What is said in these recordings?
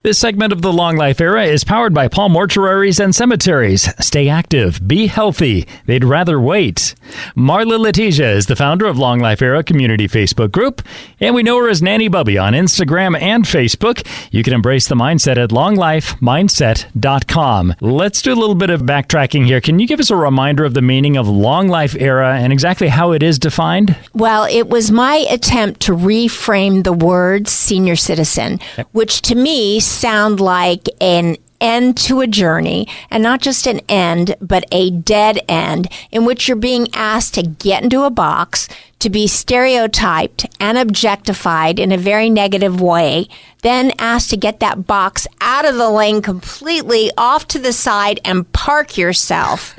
This segment of the Long Life Era is powered by Paul Mortuaries and Cemeteries. Stay active. Be healthy. They'd rather wait. Marla Letitia is the founder of Long Life Era Community Facebook Group, and we know her as Nanny Bubby on Instagram and Facebook. You can embrace the mindset at longlifemindset.com. Let's do a little bit of backtracking here. Can you give us a reminder of the meaning of Long Life Era and exactly how it is defined? Well, it was my attempt to reframe the word senior citizen, which to me sound like an end to a journey, and not just an end, but a dead end in which you're being asked to get into a box, to be stereotyped and objectified in a very negative way, then asked to get that box out of the lane completely off to the side and park yourself.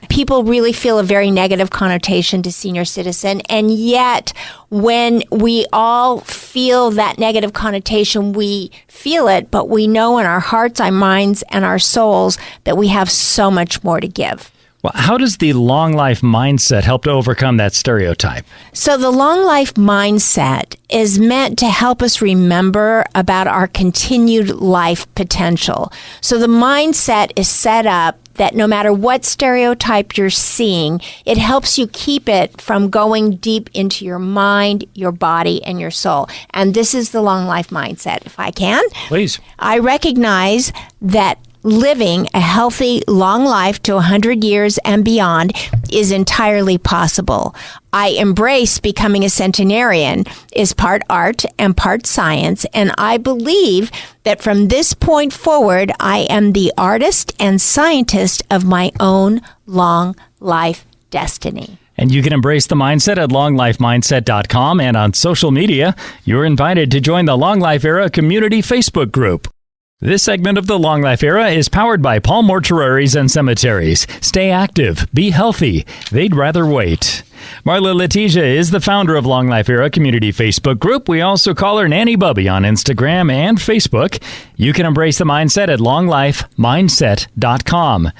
People really feel a very negative connotation to senior citizen, and yet when we all feel that negative connotation, we feel it, but we know in our hearts, our minds, and our souls that we have so much more to give. Well, how does the long life mindset help to overcome that stereotype? So the long life mindset is meant to help us remember about our continued life potential. So the mindset is set up that no matter what stereotype you're seeing, it helps you keep it from going deep into your mind, your body, and your soul. And this is the long life mindset, if I can. Please. I recognize that living a healthy, long life to 100 years and beyond is entirely possible. I embrace becoming a centenarian is part art and part science, and I believe that from this point forward, I am the artist and scientist of my own long life destiny. And you can embrace the mindset at longlifemindset.com, and on social media, you're invited to join the Long Life Era Community Facebook group. This segment of the Long Life Era is powered by Paul Mortuaries and Cemeteries. Stay active. Be healthy. They'd rather wait. Marla Letitia is the founder of Long Life Era Community Facebook Group. We also call her Nanny Bubby on Instagram and Facebook. You can embrace the mindset at longlifemindset.com.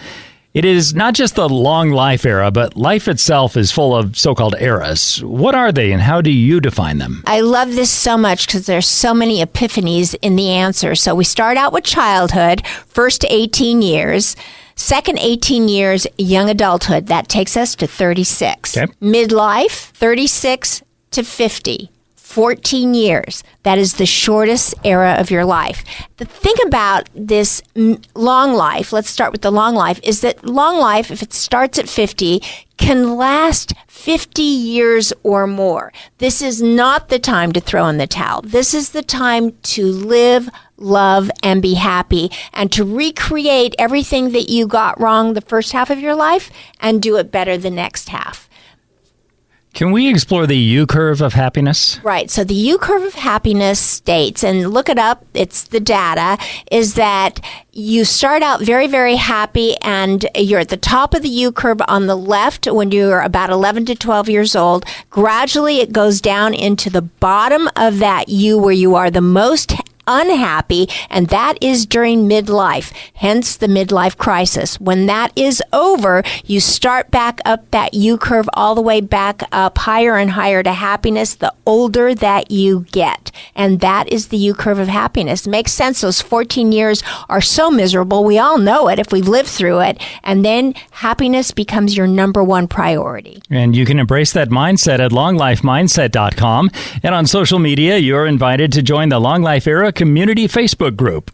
It is not just the long life era, but life itself is full of so-called eras. What are they, and how do you define them? I love this so much because there's so many epiphanies in the answer. So we start out with childhood, first 18 years. Second 18 years, young adulthood. That takes us to 36. Okay. Midlife, 36 to 50. 14 years. That is the shortest era of your life. The thing about this long life, let's start with the long life, is that long life, if it starts at 50, can last 50 years or more. This is not the time to throw in the towel. This is the time to live, love, and be happy, and to recreate everything that you got wrong the first half of your life and do it better the next half. Can we explore the U-curve of happiness? Right. So the U-curve of happiness states, and look it up, it's the data, is that you start out very, very happy, and you're at the top of the U-curve on the left when you're about 11 to 12 years old. Gradually, it goes down into the bottom of that U where you are the most unhappy, and that is during midlife, hence the midlife crisis. When that is over, you start back up that U-curve all the way back up higher and higher to happiness the older that you get. And that is the U-curve of happiness. It makes sense. Those 14 years are so miserable. We all know it if we've lived through it. And then happiness becomes your number one priority. And you can embrace that mindset at longlifemindset.com. And on social media, you're invited to join the Long Life Era Community Facebook group.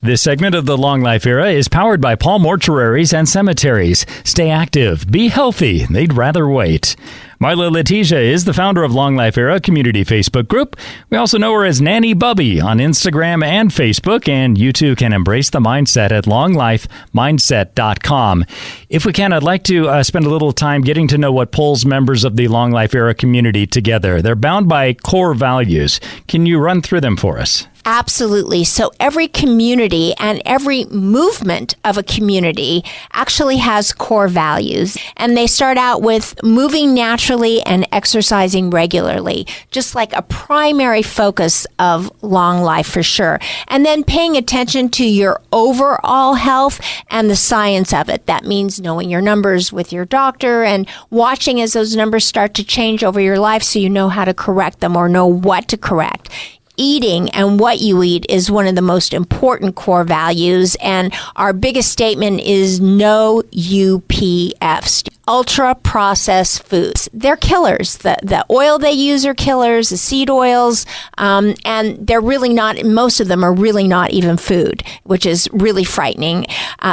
This segment of the Long Life Era is powered by Paul Mortuaries and Cemeteries. Stay active. Be healthy. They'd rather wait. Marla Letitia is the founder of Long Life Era Community Facebook Group. We also know her as Nanny Bubby on Instagram and Facebook, and you too can embrace the mindset at longlifemindset.com. If we can, I'd like to spend a little time getting to know what pulls members of the Long Life Era community together. They're bound by core values. Can you run through them for us? Absolutely. So every community and every movement of a community actually has core values. And they start out with moving naturally and exercising regularly, just like a primary focus of long life for sure. And then paying attention to your overall health and the science of it. That means knowing your numbers with your doctor and watching as those numbers start to change over your life so you know how to correct them or know what to correct. eating and what you eat is one of the most important core values. And our biggest statement is no UPFs. Ultra processed foods. They're killers. The oil they use are killers, the seed oils, and they're really not, most of them are really not even food, which is really frightening.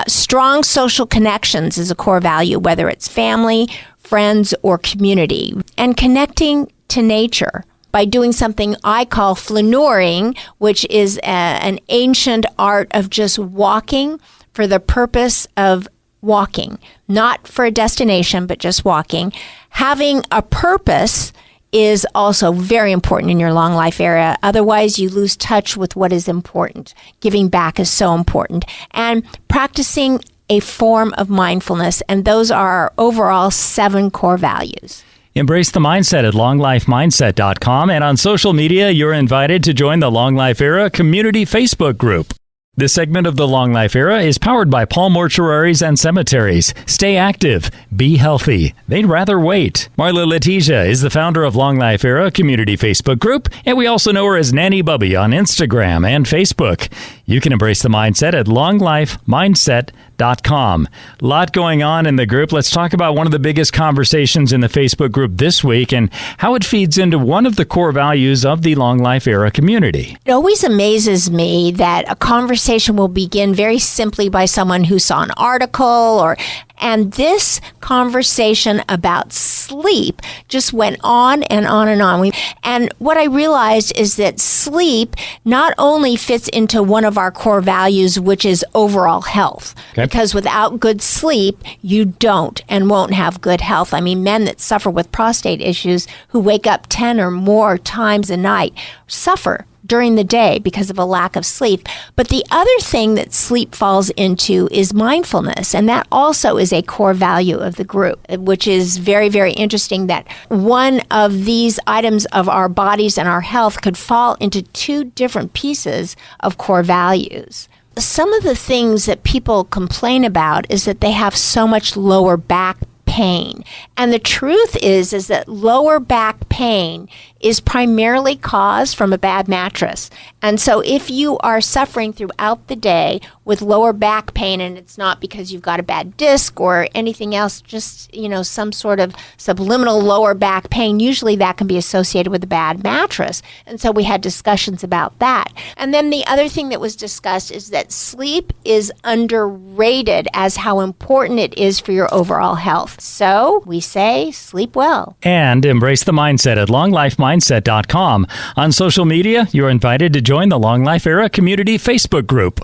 Strong social connections is a core value, whether it's family, friends, or community. And connecting to nature by doing something I call flaneuring, which is an ancient art of just walking for the purpose of walking, not for a destination, but just walking. Having a purpose is also very important in your long life area. Otherwise, you lose touch with what is important. Giving back is so important. And practicing a form of mindfulness. And those are our overall 7 core values. Embrace the mindset at longlifemindset.com. And on social media, you're invited to join the Long Life Era Community Facebook group. This segment of the Long Life Era is powered by Paul Mortuaries and Cemeteries. Stay active. Be healthy. They'd rather wait. Marla Letitia is the founder of Long Life Era Community Facebook Group, and we also know her as Nanny Bubby on Instagram and Facebook. You can embrace the mindset at longlifemindset.com. A lot going on in the group. Let's talk about one of the biggest conversations in the Facebook group this week and how it feeds into one of the core values of the Long Life Era community. It always amazes me that a conversation will begin very simply by someone who saw an article and this conversation about sleep just went on and on and on. And what I realized is that sleep not only fits into one of our core values, which is overall health, because without good sleep, you don't and won't have good health. I mean, men that suffer with prostate issues who wake up 10 or more times a night suffer during the day because of a lack of sleep. But the other thing that sleep falls into is mindfulness. And that also is a core value of the group, which is very, very interesting that one of these items of our bodies and our health could fall into 2 different pieces of core values. Some of the things that people complain about is that they have so much lower back pain. And the truth is that lower back pain is primarily caused from a bad mattress. And so if you are suffering throughout the day with lower back pain, and it's not because you've got a bad disc or anything else, just, some sort of subliminal lower back pain, usually that can be associated with a bad mattress. And so we had discussions about that. And then the other thing that was discussed is that sleep is underrated as how important it is for your overall health. So we say sleep well. And embrace the mindset at longlifemindset.com. On social media, you're invited to join the Long Life Era Community Facebook group.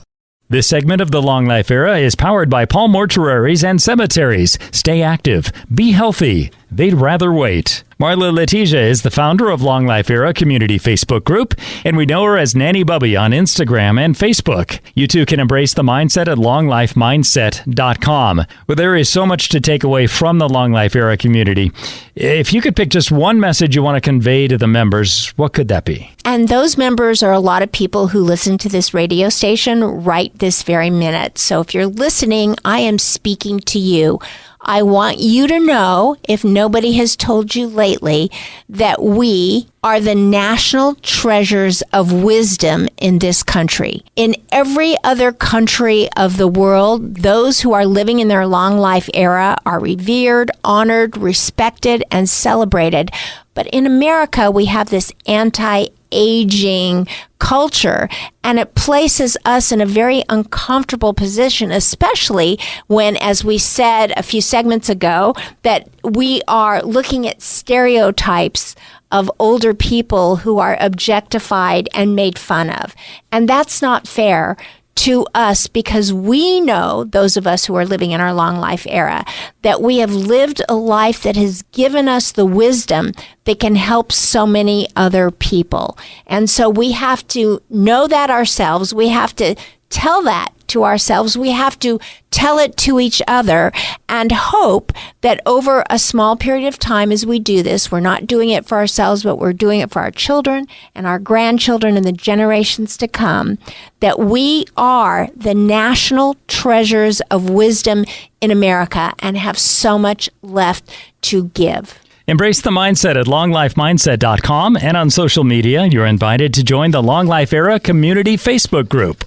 This segment of the Long Life Era is powered by Paul Mortuaries and Cemeteries. Stay active. Be healthy. They'd rather wait. Marla Letitia is the founder of Long Life Era Community Facebook Group, and we know her as Nanny Bubby on Instagram and Facebook. You too can embrace the mindset at longlifemindset.com. Well, there is so much to take away from the Long Life Era community. If you could pick just one message you want to convey to the members, what could that be? And those members are a lot of people who listen to this radio station right this very minute. So if you're listening, I am speaking to you. I want you to know, if nobody has told you lately, that we are the national treasures of wisdom in this country. In every other country of the world, those who are living in their long life era are revered, honored, respected, and celebrated. But in America, we have this anti-aging culture, and it places us in a very uncomfortable position, especially when, as we said a few segments ago, that we are looking at stereotypes of older people who are objectified and made fun of. And that's not fair to us, because we know, those of us who are living in our long life era, that we have lived a life that has given us the wisdom that can help so many other people. And so we have to know that ourselves. We have to tell that to ourselves. We have to tell it to each other and hope that over a small period of time as we do this, we're not doing it for ourselves, but we're doing it for our children and our grandchildren and the generations to come, that we are the national treasures of wisdom in America and have so much left to give. Embrace the mindset at longlifemindset.com, and on social media, you're invited to join the Long Life Era Community Facebook group.